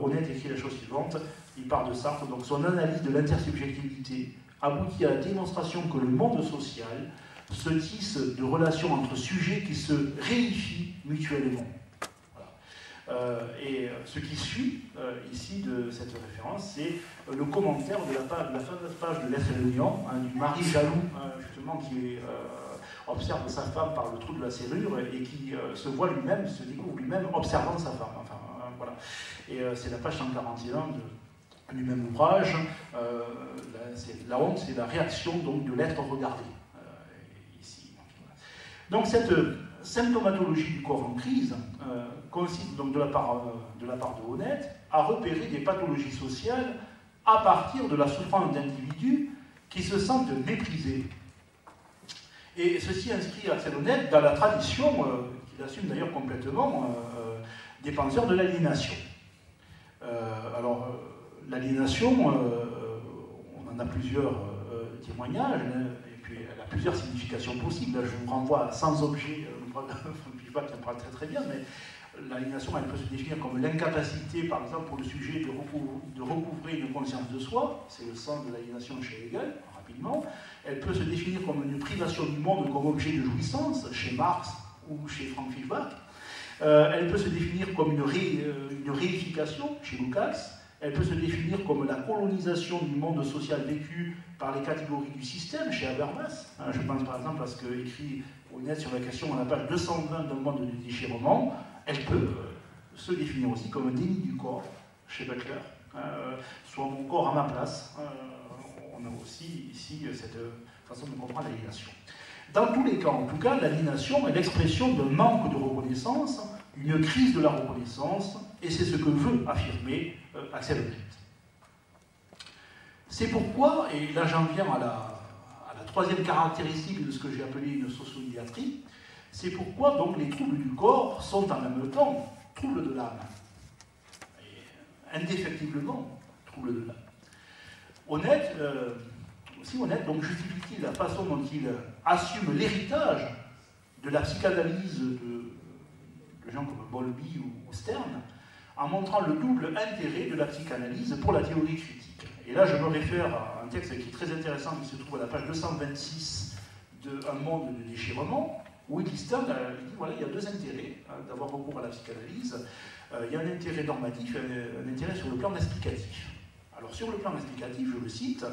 Honnête écrit la chose suivante, il parle de Sartre, donc son analyse de l'intersubjectivité aboutit à la démonstration que le monde social se tisse de relations entre sujets qui se réifient mutuellement. Voilà. Et ce qui suit ici de cette référence, c'est le commentaire de la fameuse page de L'être et l'Union, du mari jaloux, justement, qui observe sa femme par le trou de la serrure et qui se voit lui-même, se découvre lui-même observant sa femme. Enfin, voilà. Et c'est la page 141 du même ouvrage. La honte, c'est la réaction donc, de l'être regardé. Ici. Donc cette symptomatologie du corps en crise consiste donc de la part de Honneth à repérer des pathologies sociales à partir de la souffrance d'individus qui se sentent méprisés. Et ceci inscrit Axel Honneth dans la tradition, qu'il assume d'ailleurs complètement, des penseurs de l'aliénation. Alors, l'aliénation, on en a plusieurs témoignages, et puis elle a plusieurs significations possibles. Là, je vous renvoie à Sans objet, l'ouvrage de Franck Fischbach qui en parle très très bien, mais l'aliénation, elle peut se définir comme l'incapacité, par exemple, pour le sujet de recouvrer une conscience de soi, c'est le sens de l'aliénation chez Hegel, rapidement. Elle peut se définir comme une privation du monde comme objet de jouissance, chez Marx ou chez Franck Fischbach. Elle peut se définir comme une réification, chez Lukács. Elle peut se définir comme la colonisation du monde social vécu par les catégories du système, chez Habermas. Je pense par exemple à ce qu'écrit Honneth sur la question à la page 220 d'un monde de déchirement. Elle peut se définir aussi comme un déni du corps, chez Butler. Soit mon corps à ma place. On a aussi ici cette façon de comprendre l'aliénation. Dans tous les cas, en tout cas, l'aliénation est l'expression d'un manque de reconnaissance, une crise de la reconnaissance, et c'est ce que veut affirmer Axel Honneth. C'est pourquoi, et là j'en viens à la troisième caractéristique de ce que j'ai appelé une socioïdiatrie, c'est pourquoi donc les troubles du corps sont en même temps troubles de l'âme. Indéfectiblement troubles de l'âme. Honneth, donc justifie-t-il la façon dont il assume l'héritage de la psychanalyse de gens comme Bowlby ou Stern, en montrant le double intérêt de la psychanalyse pour la théorie critique. Et là, je me réfère à un texte qui est très intéressant, qui se trouve à la page 226 de Un monde de déchirement, où il dit Stern, il dit voilà, il y a deux intérêts d'avoir recours à la psychanalyse. Il y a un intérêt normatif et un intérêt sur le plan explicatif. Alors, sur le plan explicatif, je le cite,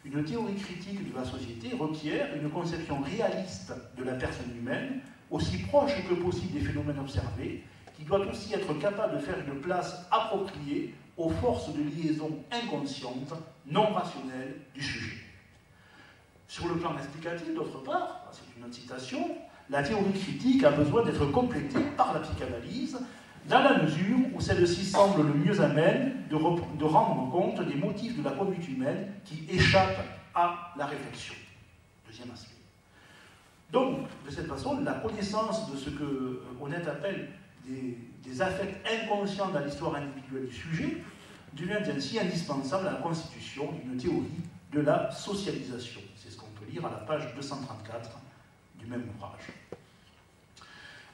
une théorie critique de la société requiert une conception réaliste de la personne humaine, aussi proche que possible des phénomènes observés, qui doit aussi être capable de faire une place appropriée aux forces de liaison inconscientes, non rationnelles du sujet. Sur le plan explicatif, d'autre part, c'est une autre citation, la théorie critique a besoin d'être complétée par la psychanalyse, dans la mesure où celle-ci semble le mieux à même de rendre compte des motifs de la conduite humaine qui échappent à la réflexion. Deuxième aspect. Donc, de cette façon, la connaissance de ce que Honneth appelle des affects inconscients dans l'histoire individuelle du sujet devient ainsi indispensable à la constitution d'une théorie de la socialisation. C'est ce qu'on peut lire à la page 234 du même ouvrage.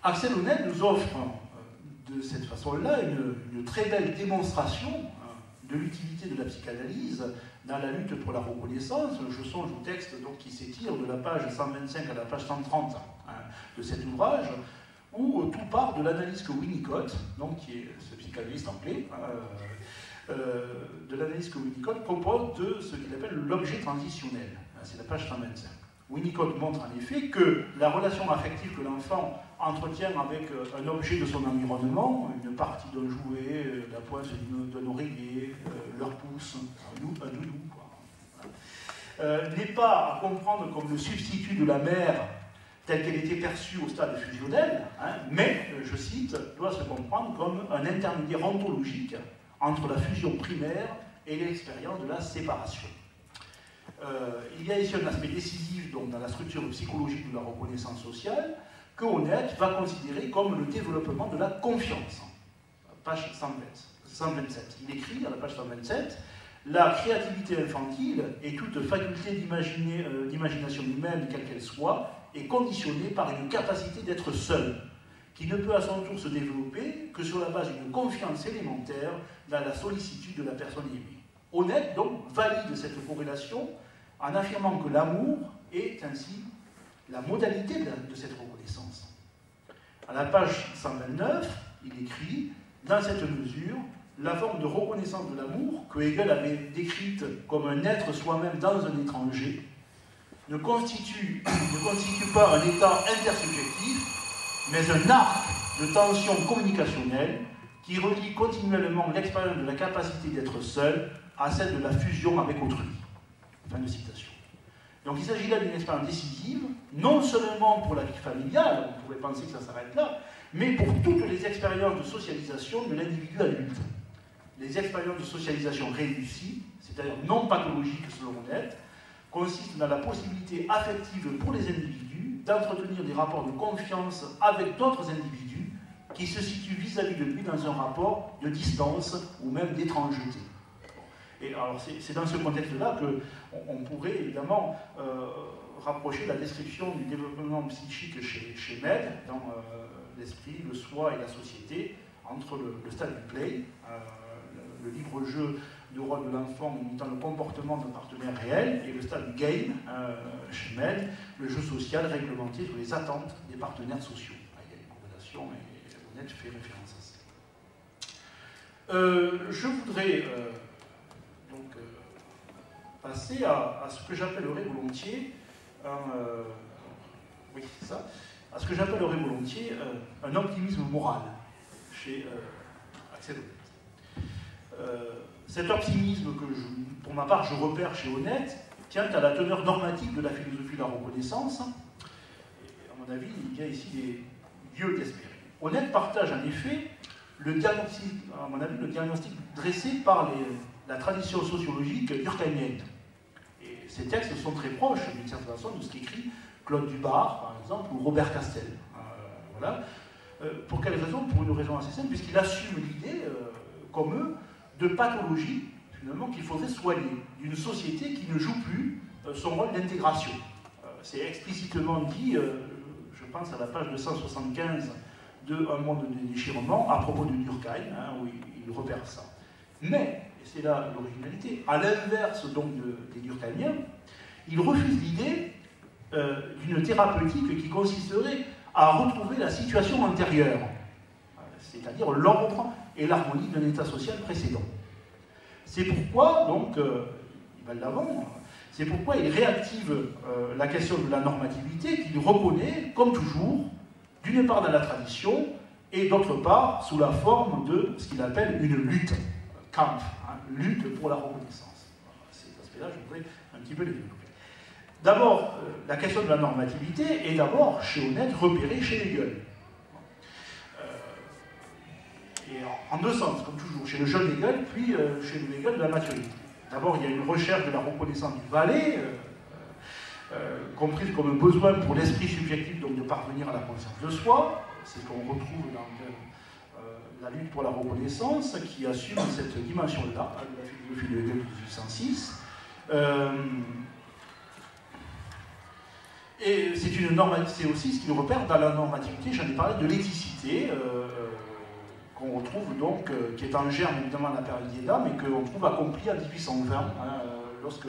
Axel Honneth nous offre de cette façon-là une très belle démonstration de l'utilité de la psychanalyse dans la lutte pour la reconnaissance. Je songe au texte donc, qui s'étire de la page 125 à la page 130 de cet ouvrage, où tout part de l'analyse que Winnicott, donc, qui est ce psychanalyste anglais, de l'analyse que Winnicott propose de ce qu'il appelle l'objet transitionnel. C'est la page 125. Winnicott montre en effet que la relation affective que l'enfant entretient avec un objet de son environnement, une partie d'un jouet, la pointe d'un oreiller, leur pouce, un doudou, n'est pas à comprendre comme le substitut de la mère telle qu'elle était perçue au stade fusionnel, mais, je cite, doit se comprendre comme un intermédiaire ontologique entre la fusion primaire et l'expérience de la séparation. Il y a ici un aspect décisif donc, dans la structure psychologique de la reconnaissance sociale que Honneth va considérer comme le développement de la confiance. Page 127. Il écrit à la page 127 « La créativité infantile et toute faculté d'imagination humaine, quelle qu'elle soit, est conditionnée par une capacité d'être seul, qui ne peut à son tour se développer que sur la base d'une confiance élémentaire dans la sollicitude de la personne aimée. » Honneth donc valide cette corrélation en affirmant que l'amour est ainsi la modalité de cette reconnaissance. À la page 129, il écrit « dans cette mesure, la forme de reconnaissance de l'amour, que Hegel avait décrite comme un être soi-même dans un étranger, ne constitue pas un état intersubjectif, mais un arc de tension communicationnelle qui relie continuellement l'expérience de la capacité d'être seul à celle de la fusion avec autrui. Fin de citation. Donc il s'agit là d'une expérience décisive, non seulement pour la vie familiale, on pourrait penser que ça s'arrête là, mais pour toutes les expériences de socialisation de l'individu adulte. Les expériences de socialisation réussies, c'est-à-dire non pathologiques selon Honneth, consistent dans la possibilité affective pour les individus d'entretenir des rapports de confiance avec d'autres individus qui se situent vis-à-vis de lui dans un rapport de distance ou même d'étrangeté. Et alors c'est dans ce contexte-là qu'on pourrait évidemment rapprocher la description du développement psychique chez Mead, dans l'esprit, le soi et la société, entre le stade du play, le libre jeu du rôle de l'enfant imitant le comportement d'un partenaire réel, et le stade du game, chez Mead, le jeu social réglementé sur les attentes des partenaires sociaux. Il y a une corrélation, et Honneth fait référence à ça. Je voudrais donc passer à ce que j'appellerais volontiers oui, c'est ça, à ce que j'appellerais volontiers un optimisme moral chez Axel Honneth. Cet optimisme que, pour ma part, je repère chez Honneth tient à la teneur normative de la philosophie de la reconnaissance. Et à mon avis, il y a ici des lieux d'espérer. Honneth partage en effet le diagnostic, à mon avis, le diagnostic dressé par la tradition sociologique durkheimienne. Et ces textes sont très proches, d'une certaine façon, de ce qu'écrit Claude Dubar, par exemple, ou Robert Castel. Voilà. Pour quelle raison? Pour une raison assez simple, puisqu'il assume l'idée, comme eux, de pathologie, finalement, qu'il faudrait soigner, d'une société qui ne joue plus son rôle d'intégration. C'est explicitement dit, je pense à la page 275 de Un monde de déchirement, à propos de Durkheim, où il repère ça. Mais, et c'est là l'originalité, à l'inverse donc des Durkheimiens, il refuse l'idée d'une thérapeutique qui consisterait à retrouver la situation antérieure, c'est-à-dire l'ordre et l'harmonie d'un état social précédent. C'est pourquoi, donc, il va de l'avant, c'est pourquoi il réactive la question de la normativité qu'il reconnaît, comme toujours, d'une part dans la tradition, et d'autre part sous la forme de ce qu'il appelle une lutte, Kampf, lutte pour la reconnaissance. Ces aspects-là, je voudrais un petit peu les développer. D'abord, la question de la normativité est d'abord, chez Honneth, repérée chez Hegel. Et en deux sens, comme toujours, chez le jeune Hegel, puis chez le Hegel de la maturité. D'abord, il y a une recherche de la reconnaissance du valet, comprise comme un besoin pour l'esprit subjectif, donc de parvenir à la conscience de soi. C'est ce qu'on retrouve dans la lutte pour la reconnaissance, qui assume cette dimension-là, de la philosophie de Hegel de 1806. Et c'est aussi ce qu'il repère dans la normativité, j'en ai parlé, de l'éthicité, qu'on retrouve donc, qui est en germe évidemment à la période d'Iéda, mais qu'on trouve accompli en 1820, lorsque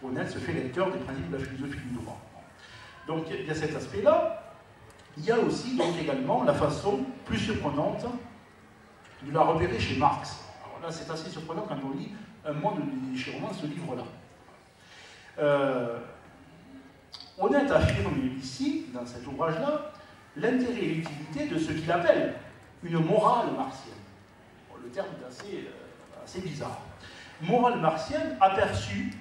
Honneth se fait lecteur des principes de la philosophie du droit. Donc il y a cet aspect-là. Il y a aussi donc également la façon plus surprenante de la repérer chez Marx. Alors là, c'est assez surprenant quand on lit Un monde de déchirement, ce livre-là. Honneth affirme ici, dans cet ouvrage-là, l'intérêt et l'utilité de ce qu'il appelle une morale marxienne. Bon, le terme est assez bizarre. Morale marxienne aperçue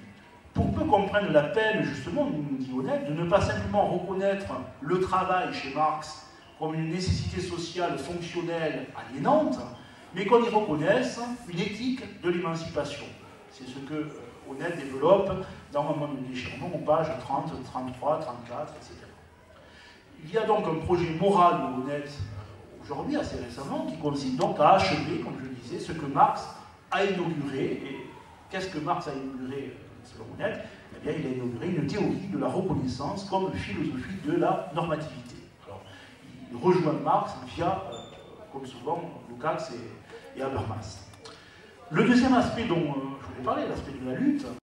pour peu comprendre la peine, justement, nous dit Honneth, de ne pas simplement reconnaître le travail chez Marx comme une nécessité sociale fonctionnelle aliénante, mais qu'on y reconnaisse une éthique de l'émancipation. C'est ce que Honneth développe dans Un monde de déchirement, aux pages 30, 33, 34, etc. Il y a donc un projet moral de Honneth, aujourd'hui, assez récemment, qui consiste donc à achever, comme je le disais, ce que Marx a inauguré. Et qu'est-ce que Marx a inauguré selon Honneth? Eh bien, il a inauguré une théorie de la reconnaissance comme philosophie de la normativité. Alors, il rejoint Marx via, comme souvent, Lukács et Habermas. Le deuxième aspect dont je voulais parler, l'aspect de la lutte,